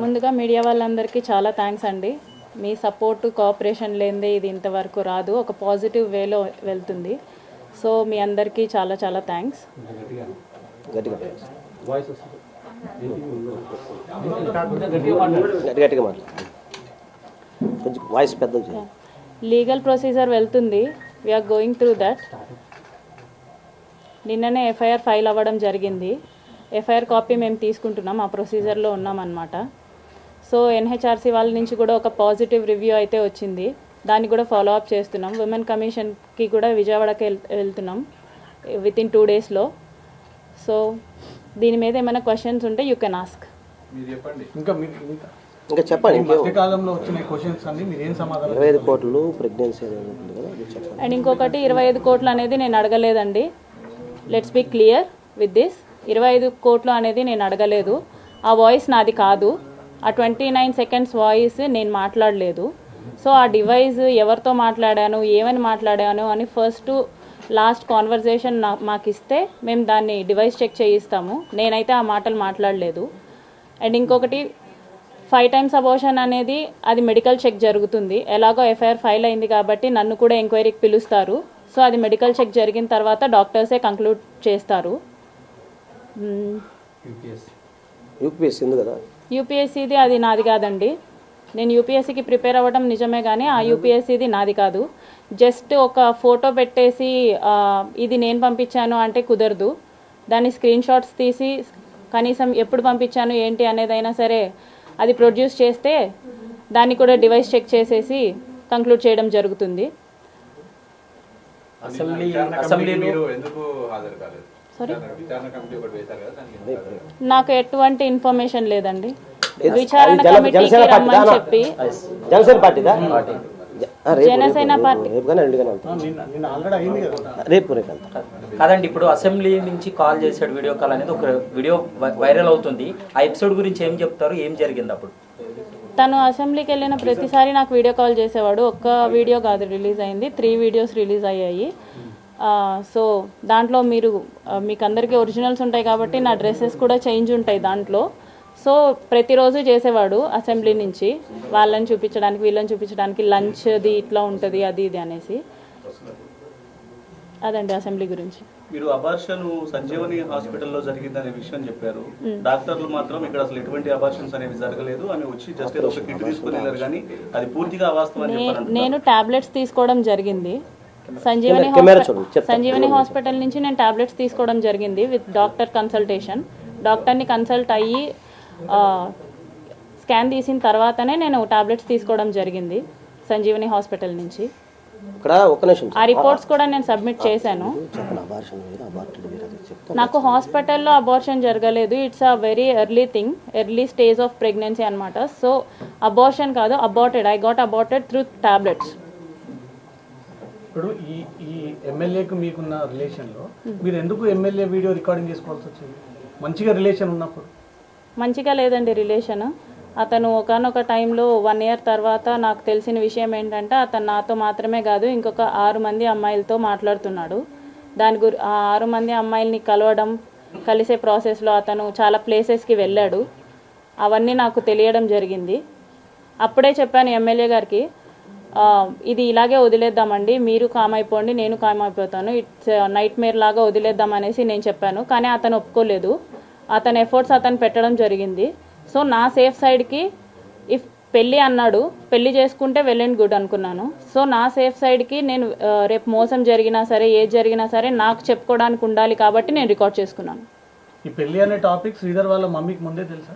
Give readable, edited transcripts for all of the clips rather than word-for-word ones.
ముందుగా మీడియా వాళ్ళందరికీ చాలా థ్యాంక్స్ అండి. మీ సపోర్టు కోఆపరేషన్ లేనిదే ఇది ఇంతవరకు రాదు, ఒక పాజిటివ్ వేలో వెళ్తుంది. సో మీ అందరికీ చాలా చాలా థ్యాంక్స్. లీగల్ ప్రొసీజర్ వెళ్తుంది, వీఆర్ గోయింగ్ త్రూ దట్. నిన్ననే ఎఫ్ఐఆర్ ఫైల్ అవ్వడం జరిగింది. ఎఫ్ఐఆర్ కాపీ మేము తీసుకుంటున్నాం, ఆ ప్రొసీజర్లో ఉన్నామన్నమాట. సో ఎన్హెచ్ఆర్సీ వాళ్ళ నుంచి కూడా ఒక పాజిటివ్ రివ్యూ అయితే వచ్చింది, దాన్ని కూడా ఫాలో అప్ చేస్తున్నాం. ఉమెన్ కమిషన్కి కూడా విజయవాడకి వెళ్తున్నాం వితిన్ 2 daysలో. సో దీని మీద ఏమైనా క్వశ్చన్స్ ఉంటే యూ కెన్ ఆస్క్. ఇంకా చెప్పండి. మధ్యకాలంలో వచ్చిన క్వశ్చన్స్ అన్ని మీరు ఏం సమాధానం? 25 కోట్లు ప్రెగ్నెన్సీ అండ్ ఇంకొకటి 25 కోట్లు అనేది నేను అడగలేదండి. Let's be clear with this. 25 కోట్లు అనేది నేను అడగలేదు. ఆ వాయిస్ నాది కాదు, ఆ 29 seconds వాయిస్ నేను మాట్లాడలేదు. సో ఆ డివైస్ ఎవరితో మాట్లాడాను, ఏమని మాట్లాడాను అని ఫస్ట్ లాస్ట్ కాన్వర్జేషన్ మాకు ఇస్తే మేము దాన్ని డివైస్ చెక్ చేయిస్తాము. నేనైతే ఆ మాటలు మాట్లాడలేదు. అండ్ ఇంకొకటి 5 times అబోర్షన్ అనేది అది మెడికల్ చెక్ జరుగుతుంది. ఎలాగో ఎఫ్ఐఆర్ ఫైల్ అయింది కాబట్టి నన్ను కూడా ఎంక్వైరీకి పిలుస్తారు. సో అది మెడికల్ చెక్ జరిగిన తర్వాత డాక్టర్సే కంక్లూడ్ చేస్తారు. యూపీఎస్సీది అది నాది కాదండి. నేను యూపీఎస్సీకి ప్రిపేర్ అవ్వడం నిజమే కానీ ఆ యూపీఎస్సీది నాది కాదు. జస్ట్ ఒక ఫోటో పెట్టేసి ఇది నేను పంపించాను అంటే కుదరదు. దాన్ని స్క్రీన్ షాట్స్ తీసి కనీసం ఎప్పుడు పంపించాను ఏంటి అనేదైనా సరే అది ప్రొడ్యూస్ చేస్తే దాన్ని కూడా డివైస్ చెక్ చేసేసి కంక్లూడ్ చేయడం జరుగుతుంది. నాకు ఎటువంటి ఇన్ఫర్మేషన్ లేదండి. విచారణ కమిటీకి రమ్మని చెప్పి జనసేన పార్టీ కాదండి. ఇప్పుడు అసెంబ్లీ నుంచి కాల్ చేశాడు, వీడియో కాల్ అనేది ఒక వీడియో వైరల్ అవుతుంది. ఆ ఎపిసోడ్ గురించి ఏం చెప్తారు, ఏం జరిగింది అప్పుడు? తను అసెంబ్లీకి వెళ్ళిన ప్రతిసారి నాకు వీడియో కాల్ చేసేవాడు. ఒక్క వీడియో కాదు రిలీజ్ అయింది, 3 videos రిలీజ్ అయ్యాయి. సో దాంట్లో మీకు అందరికీ ఒరిజినల్స్ ఉంటాయి కాబట్టి నా డ్రెస్సెస్ కూడా చేంజ్ ఉంటాయి దాంట్లో. సో ప్రతిరోజు చేసేవాడు అసెంబ్లీ నుంచి, వాళ్ళని చూపించడానికి వీళ్ళని చూపించడానికి, లంచ్ది ఇట్లా ఉంటుంది అది ఇది అనేసి. అదండి అసెంబ్లీ గురించి. మీరు అబార్షన్ సంజీవని హాస్పిటల్లో జరిగిందనే విషయం చెప్పారు. డాక్టర్లు మాత్రం ఇక్కడ అసలు ఎటువంటి అబార్షన్స్ అనేవి జరగలేదు అని వచ్చి జస్ట్ ఒక కిట్ తీసుకుని వెళ్ళారు, కానీ అది పూర్తిగా అవాస్తవం. నేను టాబ్లెట్స్ తీసుకోవడం జరిగింది. సంజీవని హాస్పిటల్ నుంచి నేను టాబ్లెట్స్ తీసుకోవడం జరిగింది విత్ డాక్టర్ కన్సల్టేషన్. డాక్టర్ని కన్సల్ట్ అయ్యి స్కాన్ తీసిన తర్వాతనే నేను టాబ్లెట్స్ తీసుకోవడం జరిగింది సంజీవని హాస్పిటల్ నుంచి. ఆ రిపోర్ట్స్ కూడా నేను సబ్మిట్ చేశాను. నాకు హాస్పిటల్లో అబార్షన్ జరగలేదు. It's a very early thing, early stage of pregnancy అనమాట. సో అబార్షన్ కాదు, aborted. I got aborted through tablets. ఇప్పుడు ఈ ఎమ్మెల్యేకు మీకున్న రిలేషన్లో మీరు ఎందుకు ఎమ్మెల్యే వీడియో రికార్డింగ్ చేసుకోవాల్సి వచ్చింది? మంచిగా రిలేషన్ ఉన్నప్పుడు. మంచిగా లేదండి రిలేషన్. అతను ఒకనొక టైంలో 1 year తర్వాత నాకు తెలిసిన విషయం ఏంటంటే అతను నాతో మాత్రమే కాదు ఇంకొక 6 మంది అమ్మాయిలతో మాట్లాడుతున్నాడు. ఆ 6 మంది అమ్మాయిల్ని కలవడం, కలిసే ప్రాసెస్లో అతను చాలా ప్లేసెస్కి వెళ్ళాడు. అవన్నీ నాకు తెలియడం జరిగింది. అప్పుడే చెప్పాను ఎమ్మెల్యే గారికి, ఇది ఇలాగే వదిలేద్దామండి, మీరు కామ్ అయిపోండి, నేను కామ్ అయిపోతాను, ఇట్స్ నైట్ మేర్ లాగా వదిలేద్దాం అనేసి నేను చెప్పాను. కానీ అతను ఒప్పుకోలేదు. అతని ఎఫర్ట్స్ అతను పెట్టడం జరిగింది. సో నా సేఫ్ సైడ్కి ఇఫ్ పెళ్ళి అన్నాడు, పెళ్ళి చేసుకుంటే వెల్ అండ్ గుడ్ అనుకున్నాను. సో నా సేఫ్ సైడ్కి నేను రేపు మోసం జరిగినా సరే ఏది జరిగినా సరే నాకు చెప్పుకోవడానికి ఉండాలి కాబట్టి నేను రికార్డ్ చేసుకున్నాను. ఈ పెళ్ళి అనే టాపిక్ శ్రీధర్ వాళ్ళ మమ్మీకి ముందే తెలుసా?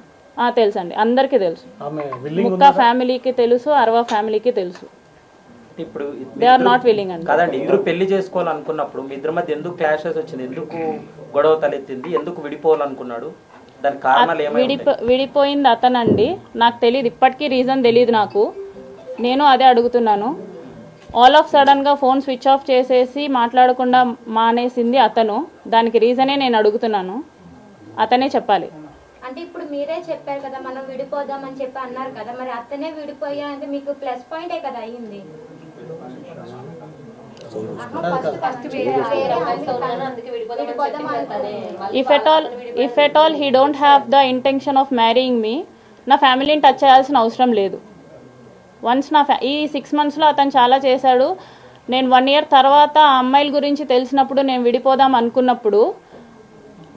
తెలుసండి, అందరికీ తెలుసు. ముక్కా ఫ్యామిలీకి తెలుసు, అరవా ఫ్యామిలీకి తెలుసు. ఇప్పుడు దే ఆర్ నాట్ విల్లింగ్ అండి. కాదండి, ఇద్దరు పెళ్లి చేసుకోవాలనుకున్నప్పుడు మీ ఇద్దరి మధ్య ఎందుకు క్లాషెస్ వచ్చింది, ఎందుకు గొడవ తలెత్తింది, ఎందుకు విడిపోవాలనుకున్నాడు, దానికి కారణాలు ఏమైనా? విడిపోయింది అతనండి, నాకు తెలియదు, ఇప్పటికీ రీజన్ తెలియదు నాకు. నేను అదే అడుగుతున్నాను. ఆల్ ఆఫ్ సడన్గా ఫోన్ స్విచ్ ఆఫ్ చేసేసి మాట్లాడకుండా మానేసింది అతను. దానికి రీజనే నేను అడుగుతున్నాను, అతనే చెప్పాలి. అంటే ఇప్పుడు మీరే చెప్పారు కదా మనం విడిపోదామని చెప్పి అన్నారు కదా, మరి అతనే విడిపోయా అంటే మీకు ప్లస్ పాయింటే కదా అయ్యింది. If at all he don't have the intention of marrying me, నా ఫ్యామిలీని టచ్ చేయాల్సిన అవసరం లేదు. వన్స్ ఈ 6 monthsలో అతను చాలా చేశాడు. నేను 1 year తర్వాత ఆ అమ్మాయిల గురించి తెలిసినప్పుడు నేను విడిపోదాం అనుకున్నప్పుడు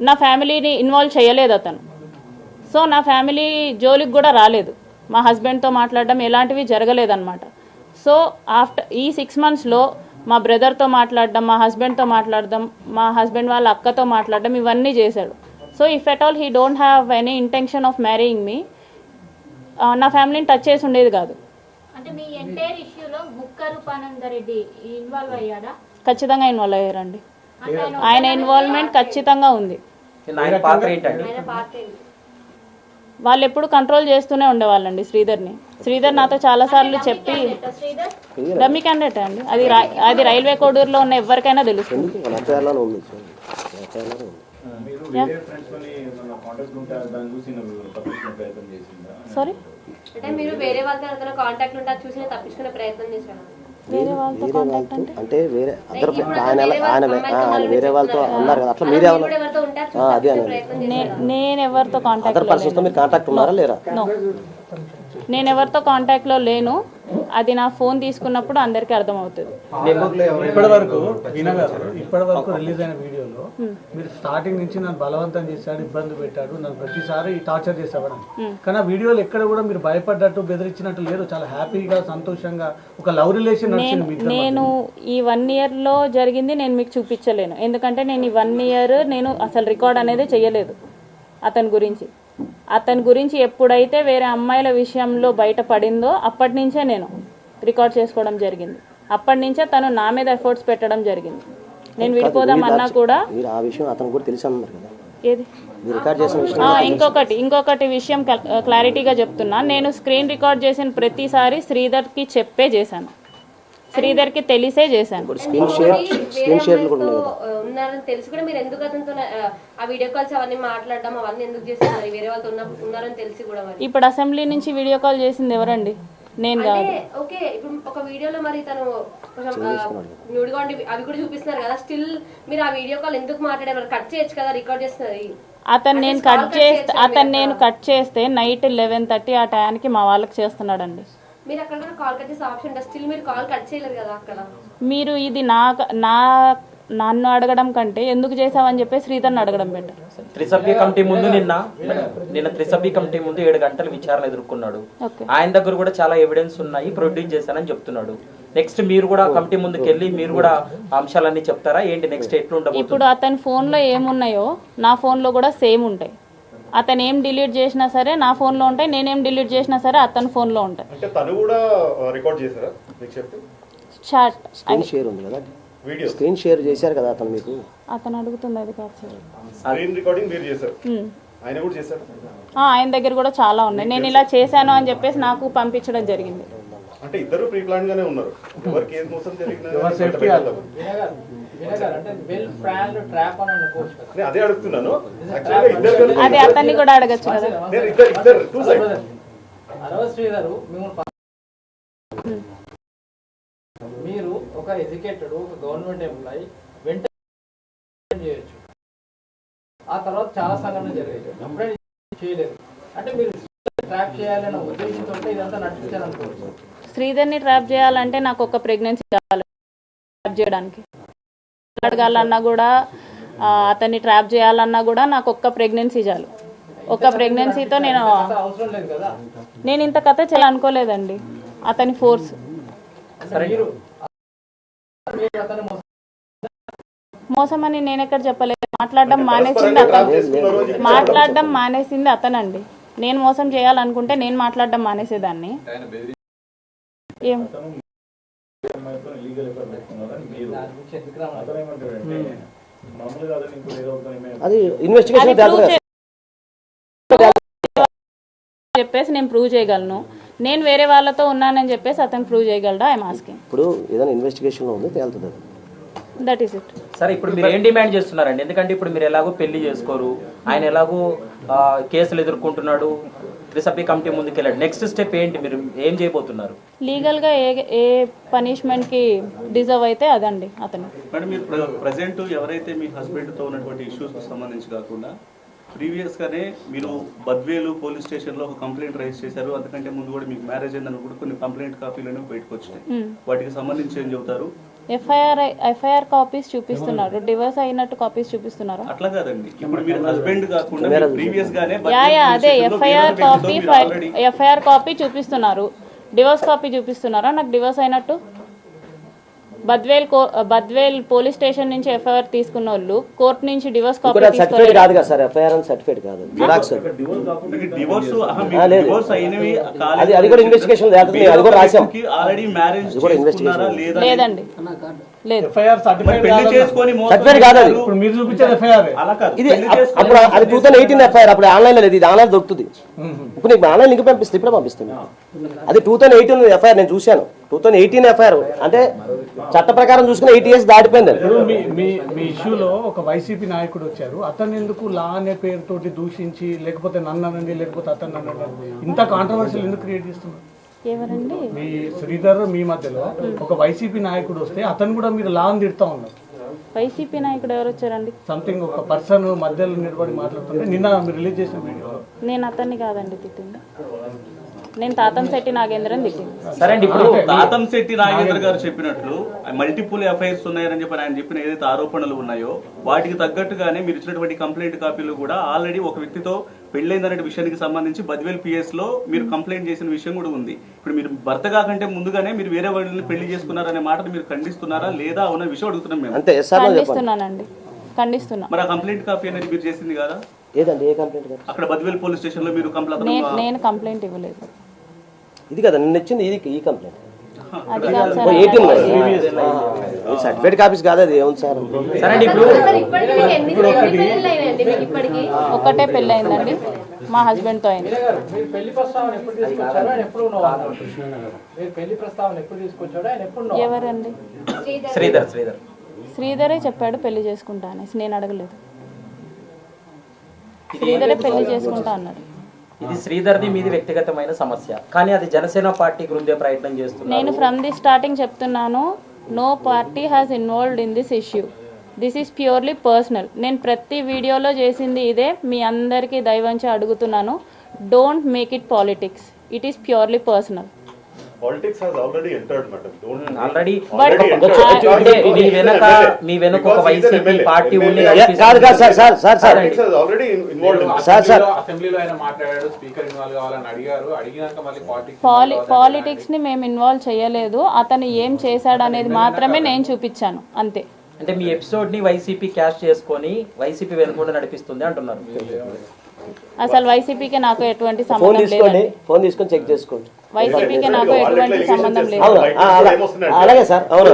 నా ఫ్యామిలీని ఇన్వాల్వ్ చేయలేదు అతను. సో నా ఫ్యామిలీ జోలికి కూడా రాలేదు, మా హస్బెండ్తో మాట్లాడడం ఎలాంటివి జరగలేదన్నమాట. సో ఆఫ్టర్ ఈ 6 monthsలో మా బ్రదర్తో మాట్లాడడం, మా హస్బెండ్తో మాట్లాడడం, మా హస్బెండ్ వాళ్ళ అక్కతో మాట్లాడడం, ఇవన్నీ చేశాడు. So if at all he don't have any intention of marrying me, నా ఫ్యామిలీని టచ్ చేసి ఉండేది కాదు. అంటే మీ ఎంటైర్ ఇష్యూలో బుక్క రూపానందరెడ్డి ఇన్వాల్వ్ అయ్యాడా? ఖచ్చితంగా ఇన్వాల్వ్ అయ్యారండి. ఆయన ఇన్వాల్వ్మెంట్ ఖచ్చితంగా ఉంది. ఆయన పాత్ర ఏంటండి? వాళ్ళు ఎప్పుడు కంట్రోల్ చేస్తూనే ఉండేవాళ్ళండి శ్రీధర్ని. శ్రీధర్ నాతో చాలాసార్లు చెప్పి, డమ్మీ క్యాండిడేట్ అండి, అది రైల్వే కోడూరులో ఉన్న ఎవరికైనా తెలుస్తుంది. సారీ, అంటే మీరు వేరే వాళ్ళతో కాంటాక్ట్ ఉంటే చూసి తప్పించుకునే ప్రయత్నం చేశారు? వేరే వాళ్ళతో కాంటాక్ట్ అంటే వేరే ఆయన వేరే వాళ్ళతో అన్నారు కదా, అట్లా మీరే అదే నేను ఎవరితో అదర్ పర్సన్స్ తో మీరు కాంటాక్ట్ ఉన్నారా లేరా? నో, నేను ఎవరితో కాంటాక్ట్లో లేను. అది నా ఫోన్ తీసుకున్నప్పుడు అందరికీ అర్థమవుతుంది. ఇప్పటి వరకు రిలీజ్ అయిన వీడియోలో మీరు స్టార్టింగ్ నుంచి నన్ను బలవంతం చేశాడు, ఇబ్బంది పెట్టాడు, నన్ను ప్రతిసారి టార్చర్ చేసేవాడు. కానీ ఆ వీడియోలో ఎక్కడ కూడా మీరు భయపడ్డట్టు బెదిరించినట్టు లేదు. చాలా హ్యాపీగా సంతోషంగా ఒక లవ్ రిలేషన్ నడిచింది. నేను ఈ 1 yearలో జరిగింది నేను మీకు చూపించలేను, ఎందుకంటే నేను ఈ 1 year నేను అసలు రికార్డ్ అనేది చేయలేదు అతని గురించి ఎప్పుడైతే వేరే అమ్మాయిల విషయంలో బయటపడిందో అప్పటి నుంచే నేను రికార్డ్ చేసుకోవడం జరిగింది. అప్పటి నుంచే తను నా మీద ఎఫర్ట్స్ పెట్టడం జరిగింది. నేను విడిపోదాం అన్నా కూడా ఆ విషయం అతను కూడా తెలుసు అన్నారు కదా. ఏది ఇంకొకటి విషయం క్లారిటీగా చెప్తున్నా, నేను స్క్రీన్ రికార్డ్ చేసిన ప్రతిసారి శ్రీధర్కి చెప్పే చేశాను, శ్రీధర్కి తెలిసే చేశాను. ఉన్నారని తెలిసి కూడా మీరు ఎందుకు అతనితో ఆ వీడియో కాల్స్ అవన్నీ మాట్లాడడం అవన్నీ ఎందుకు చేస్తున్నారు? వేరే వాళ్ళతో ఉన్నారని తెలిసి కూడా ఇప్పుడు అసెంబ్లీ నుంచి వీడియో కాల్ చేసింది ఎవరండి? నేను కాదు. ఓకే, ఇప్పుడు ఒక వీడియోలో మరి తను కొంచెం న్యూడ్గా ఉండి అవి కూడా చూపిస్తున్నారు కదా, స్టిల్ మీరు ఆ వీడియో కాల్ ఎందుకు మాట్లాడే? కట్ చేయొచ్చు కదా, రికార్డ్ చేస్తున్నది. అతను నేను కట్ చేస్తే నైట్ 11:30 ఆ టయానికి మా వాళ్ళకి చేస్తున్నాడండి. మీరు అక్కడ కూడా కాల్ కట్ చేసే ఆప్షన్ ఉంటుంది, స్టిల్ మీరు కాల్ కట్ చేయలేరు కదా అక్కడ. మీరు ఇది నన్ను అడగడం కంటే ఎందుకు చేసావని చెప్పి శ్రీధర్ని అడగడం బెటర్. త్రిసభ్య కమిటీ ముందు నిన్న త్రిసభ్య కమిటీ ముందు 7 గంటలు విచారణ ఎదుర్కొన్నాడు. ఆయన దగ్గర కూడా చాలా ఎవిడెన్స్ ఉన్నాయి, ప్రొడ్యూస్ చేశానని చెప్తున్నాడు. నెక్స్ట్ మీరు కూడా కమిటీ ముందుకు వెళ్ళి మీరు కూడా అంశాలన్నీ చెప్తారా ఏంటి? నెక్స్ట్ ఎట్లా ఉండబోతుంది? ఇప్పుడు అతని ఫోన్లో ఏమున్నాయో నా ఫోన్లో కూడా సేమ్ ఉంటాయి. అతను ఏం డిలీట్ చేసినా సరే నా ఫోన్లో ఉంటాయి, నేనేం డిలీట్ చేసినా సరే అతని ఫోన్లో ఉంటాయి. చాట్ షేర్ ఉంది కదా, స్క్రీన్ షేర్ చేశారు కదా అతను మీకు. అతను అడుగుతుంది అది కాదు సార్. ఆయన దగ్గర కూడా చాలా ఉన్నాయి. నేను ఇలా చేశాను అని చెప్పేసి నాకు పంపించడం జరిగింది. అంటే ఇద్దరు ప్రీ ప్లాన్ గానే ఉన్నారు. ఎవరు కేసు మోసం జరిగినా అదే అడుగుతున్నాను. అదే అతన్ని కూడా అడగచ్చు కదా. మీరు ఒక ఎడ్యుకేటెడ్ ఒక గవర్నమెంట్ ఎంప్లాయీ వెంటనే చేయొచ్చు, ఆ తర్వాత చాలా సంఘటనలు జరిగాయి, చేయలేదు. అంటే మీరు ట్రాప్ చేయాలనే ఉద్దేశంతో ఇదంతా నడిపించాలనుకోవచ్చు. శ్రీధర్ని ట్రాప్ చేయాలంటే నాకు ఒక ప్రెగ్నెన్సీ కావాలి ట్రాప్ చేయడానికి. అడగాలన్నా కూడా అతన్ని ట్రాప్ చేయాలన్నా కూడా నాకు ఒక్క ప్రెగ్నెన్సీ చాలు. ఒక్క ప్రెగ్నెన్సీతో నేను ఇంత కథ చేయాలనుకోలేదండి. అతని ఫోర్స్ మోసం అని నేను ఎక్కడ చెప్పలేదు. మాట్లాడడం మానేసింది అతనండి. నేను మోసం చేయాలనుకుంటే నేను మాట్లాడడం మానేసేదాన్ని. ఏం అది ఇన్వెస్టిగేషన్ చెప్పేసి నేను ప్రూవ్ చేయగలను. నేను వేరే వాళ్ళతో ఉన్నానని చెప్పేసి అతను ప్రూవ్ చేయగలరా? I'm asking. ఇప్పుడు ఏదైనా ఇన్వెస్టిగేషన్ లో ఉంది తేలుతుంది. That is it. సరే, ఇప్పుడు మీరు ఏం డిమాండ్ చేస్తున్నారండి? ఎందుకంటే ఇప్పుడు మీరు ఎలాగో పెళ్లి చేసుకోరు, ఆయన ఎలాగో కేసులు ఎదుర్కొంటున్నాడు, త్రిసభ్య కమిటీ ముందుకు వెళ్ళాడు. నెక్స్ట్ స్టెప్ ఏంటి, మీరు ఏం చేయబోతున్నారు? లీగల్గా ఏ పనిష్మెంట్కి డిజర్వ్ అయితే అదండి అతను. మేడం మీరు ప్రజెంట్ ఎవరైతే మీ హస్బెండ్తో ఉన్నటువంటి ఇష్యూస్కి సంబంధించి కాకుండా ప్రీవియస్గానే మీరు బద్వేలు పోలీస్ స్టేషన్లో ఒక కంప్లైంట్ రైజ్ చేశారు. అంతకంటే ముందు కూడా మీకు మ్యారేజ్ అయిందని కూడా కొన్ని కంప్లైంట్ కాపీలను బయటకు వచ్చినాయి. వాటికి సంబంధించి ఏం చెబుతారు? ఎఫ్ఐఆర్ కాపీస్ చూపిస్తున్నారు, డివోర్స్ అయినట్టు కాపీస్ చూపిస్తున్నారు. అట్లా కాదండి, ఇప్పుడు మీరు హస్బెండ్ కాకుండా ప్రీవియస్ గానే అదే ఎఫ్ఐఆర్ కాపీ చూపిస్తున్నారు, డివోర్స్ కాపీ చూపిస్తున్నారా నాకు డివోర్స్ అయినట్టు? బద్వేల్ పోలీస్ స్టేషన్ నుంచి ఎఫ్ఐఆర్ తీసుకున్న వాళ్ళు కోర్టు నుంచి డివోర్స్ కాపీ సర్టిఫికేట్ కాదు కదా సార్, ఎఫ్ఐఆర్ అని సర్టిఫికేట్ కాదు, జిరాక్స్. అది కూడా ఇన్వెస్టిగేషన్ అది కూడా రాసాం. ఆల్రెడీ మ్యారేజ్ లేదండి, లేదు. సర్టిఫికేట్ కాదు అది. ఇప్పుడు మీరు చూపించే ఎఫ్ఐఆర్ ఇది అప్పుడు అది 2018 ఎఫ్ఐఆర్, అప్పుడు ఆన్లైన్ లో లేదు, ఇది ఆన్లైన్ దొరుకుతుంది. ఇప్పుడు నీకు ఆన్లైన్ లింక్ పంపిస్తే ఇప్పుడే పంపిస్తుంది. అది 2018 ఎఫ్ఐఆర్, నేను చూశాను. 2018 ఎఫ్ఐఆర్ అంటే చట్ట ప్రకారం చూసుకుని 8 years దాటిపోయింది. మీ ఇష్యూలో ఒక వైసీపీ నాయకుడు వచ్చారు, అతను ఎందుకు లా అనే పేరుతోటి దూషించి లేకపోతే నన్ను అనండి లేకపోతే అతను అనండి ఇంత కాంట్రవర్షియల్ ఎందుకు క్రియేట్ చేస్తున్నారు? ఎవరండి? మీ శ్రీధర్ మీ మధ్యలో ఒక వైసీపీ నాయకుడు వస్తే అతను కూడా మీరు లా అని తిడతా ఉన్నారు. వైసీపీ నాయకుడు ఎవరు వచ్చారండి? సంథింగ్ ఒక పర్సన్ మధ్యలో నిలబడి మాట్లాడుతుంటే నిన్న మీరు రిలీజ్ చేసిన వీడియో. నేను అతన్ని కాదండి తిట్టింది, నేను తాతంశెట్టి నాగేంద్రని తిట్టింది. సరే అండి, ఇప్పుడు తాతంశెట్టి నాగేంద్ర గారు చెప్పినట్లు మల్టిపుల్ ఎఫ్ఐఆర్స్ ఉన్నాయని చెప్పి ఆయన చెప్పిన ఏదైతే ఆరోపణలు ఉన్నాయో వాటికి తగ్గట్టుగానే మీరు ఇచ్చినటువంటి కంప్లైంట్ కాపీలు కూడా ఆల్రెడీ ఒక వ్యక్తితో పెళ్లైందనే విషయానికి సంబంధించి బద్వేల్ పిఎస్ లో మీరు కంప్లైంట్ చేసిన విషయం కూడా ఉంది. ఇప్పుడు మీరు భర్త కాకంటే ముందుగానే మీరు వేరే వాళ్ళని పెళ్లి చేసుకున్నారనే మాటను మీరు ఖండిస్తున్నారా లేదా అన్న విషయం అడుగుతున్నాం మేము. ఖండిస్తున్నానండి, ఖండిస్తున్నా. మరి ఆ కంప్లైంట్ కాపీ అనేది మీరు చేసింది కదా? ఏదండి ఏ కంప్లైంట్? అక్కడ బద్వేల్ పోలీస్ స్టేషన్ లో మీరు కంప్లైంట్. నేను కంప్లైంట్ ఇవ్వలేదు. ఇది కదా నిన్న ఇచ్చింది, ఇది ఈ కంప్లైంట్. అది కాదు సార్, 18 సర్టిఫికేట్ కాపీస్ కాదు, అది ఏముంది సార్? సరే అండి, ఇప్పుడు ఒక్కటే పెళ్ళి అయిందండి, మా హస్బెండ్ తో అయింది. మీరు పెళ్లి ప్రస్తావన ఎప్పుడు తీసుకొచ్చారో ఆయన ఎప్పుడు ఉన్నాడు? మీరు పెళ్లి ప్రస్తావన ఎప్పుడు తీసుకొచ్చాడో ఆయన ఎప్పుడు? ఎవరండి? శ్రీధరే చెప్పాడు పెళ్లి చేసుకుంటా అనేసి, నేను అడగలేదు. శ్రీధరే పెళ్లి చేసుకుంటా అన్నాడు. ఇది శ్రీధర్ది మీది వ్యక్తిగతమైన సమస్య, కానీ అది జనసేన పార్టీకి రుద్దే ప్రయత్నం చేస్తున్నారు. నేను ఫ్రమ్ ది స్టార్టింగ్ చెప్తున్నాను, no party has involved in this issue, this is purely personal. నేను ప్రతి వీడియోలో చేసింది ఇదే, మీ అందరికీ దయవంచి అడుగుతున్నాను, don't make it politics, it is purely personal. Politics has already entered, madam. Don't already entered. మీ వెనుక ఒక వైసీపీ పార్టీ ఉంది. అసెంబ్లీలో ఆయన మాట్లాడాడు, స్పీకర్ ఇన్వాల్వ్ కావాలని అడిగారు, అడిగినాక మళ్ళీ పాలిటిక్స్ ని మేము ఇన్వాల్వ్ చేయలేదు, అతను ఏం చేశాడు అనేది మాత్రమే నేను చూపించాను అంతే. అంటే మీ ఎపిసోడ్ ని వైసీపీ క్యాష్ చేసుకొని వైసీపీ వెనుకుండా నడిపిస్తుంది అంటున్నారు. అసలు వైసీపీకి నాకు ఎటువంటి సంబంధం లేదు. ఫోన్ తీసుకొని చెక్ చేసుకోండి. వైసీపీకి నాకు ఎటువంటి సంబంధం లేదు. అలాగే సార్, అవును.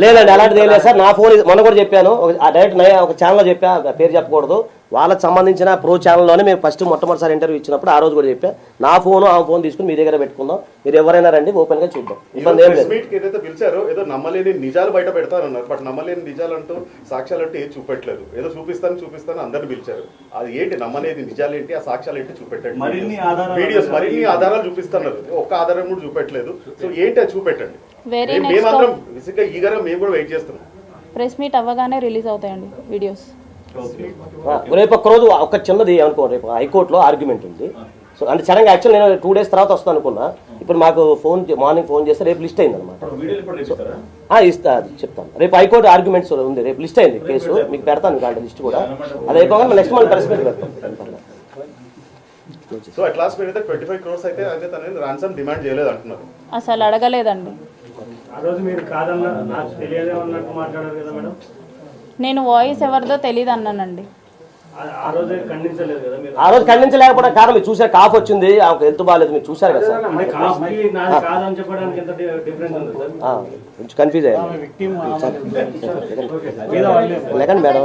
లేదండి అలాంటిది ఏం లేదు సార్. నా ఫోన్ మొన్న కూడా చెప్పాను, డైరెక్ట్ ఒక ఛానల్లో చెప్పా, పేరు చెప్పకూడదు, వాళ్ళకి సంబంధించిన ప్రో ఛానల్లోనే మేము ఫస్ట్ మొట్టమొదటిసారి ఇంటర్వ్యూ ఇచ్చినప్పుడు ఆ రోజు కూడా చెప్పా, నా ఫోన్ ఆ ఫోన్ తీసుకుని మీ దగ్గర పెట్టుకుందాం, మీరు ఎవరైనా రండి ఓపెన్ గా చూద్దాం, ఇబ్బంది ఏం లేదు. ఏదైతే పిలిచారో ఏదో నమ్మలేని నిజాలు బయట పెడతారన్నారు, బట్ నమ్మలేని నిజాలు అంటూ సాక్ష్యాలు అంటే ఏం చూపెట్టలేదు, ఏదో చూపిస్తాను అందరిని పిలిచారు. అది ఏంటి నమ్మలేని నిజాలు ఏంటి, ఆ సాక్ష్యాలు ఏంటి చూపెట్టండి, వీడియోస్ మరిన్ని ఆధారాలు చూపిస్తున్నారు, ఒక్క ఆధారం కూడా చూపెట్టలేదు. సో ఏంటి అది చూపెట్టండి, మేమందరం ఈగరం మేము కూడా వెయిట్ చేస్తున్నాం. ప్రెస్ మీట్ అవ్వగానే రిలీజ్ అవుతాయండి వీడియోస్. రేపు ఒక రోజు ఒక చిన్నది అనుకో, రేపు హైకోర్టులో ఆర్గ్యుమెంట్ ఉంది. సో అంటే సడన్గా యాక్చువల్ నేను 2 days తర్వాత వస్తాను అనుకున్నా, ఇప్పుడు మాకు మార్నింగ్ ఫోన్ చేస్తే రేపు లిస్ట్ అయింది అనమాట. ఇస్తా, అది చెప్తాను. రేపు హైకోర్టు ఆర్గ్యుమెంట్స్ ఉంది, రేపు లిస్ట్ అయింది కేసు, మీకు పెడతాను మీకు లిస్ట్ కూడా. అది అయిపోగా నెక్స్ట్ మంత్ ప్రెస్ మీట్ పెడతాను. సో అట్ లాస్ట్ మీరు అయితే 25 crores అయితే తనని రాన్సమ్ డిమాండ్ చేయలేదు అంటున్నారు. అసలు అడగలేదండి. ఆ రోజు మీరు కాదన్నా నాకు తెలియదే ఉన్నట్టు మాట్లాడారు కదా మేడం. నేను వాయిస్ ఎవరిదో తెలియదు అన్నానండి. ఆ రోజు ఖండించలేదు కదా మీరు? ఆ రోజు ఖండించలేకపోవడం కారణం మీరు చూసారు, కాఫ్ వచ్చింది, ఆమెకు హెల్త్ బాగాలేదు, మీరు చూసారు కదా సార్. కాదని చెప్పడానికి ఎంత డిఫరెన్స్ ఉంది సార్? కొంచెం కన్ఫ్యూజ్ అయ్యారు. లేకండి మేడం.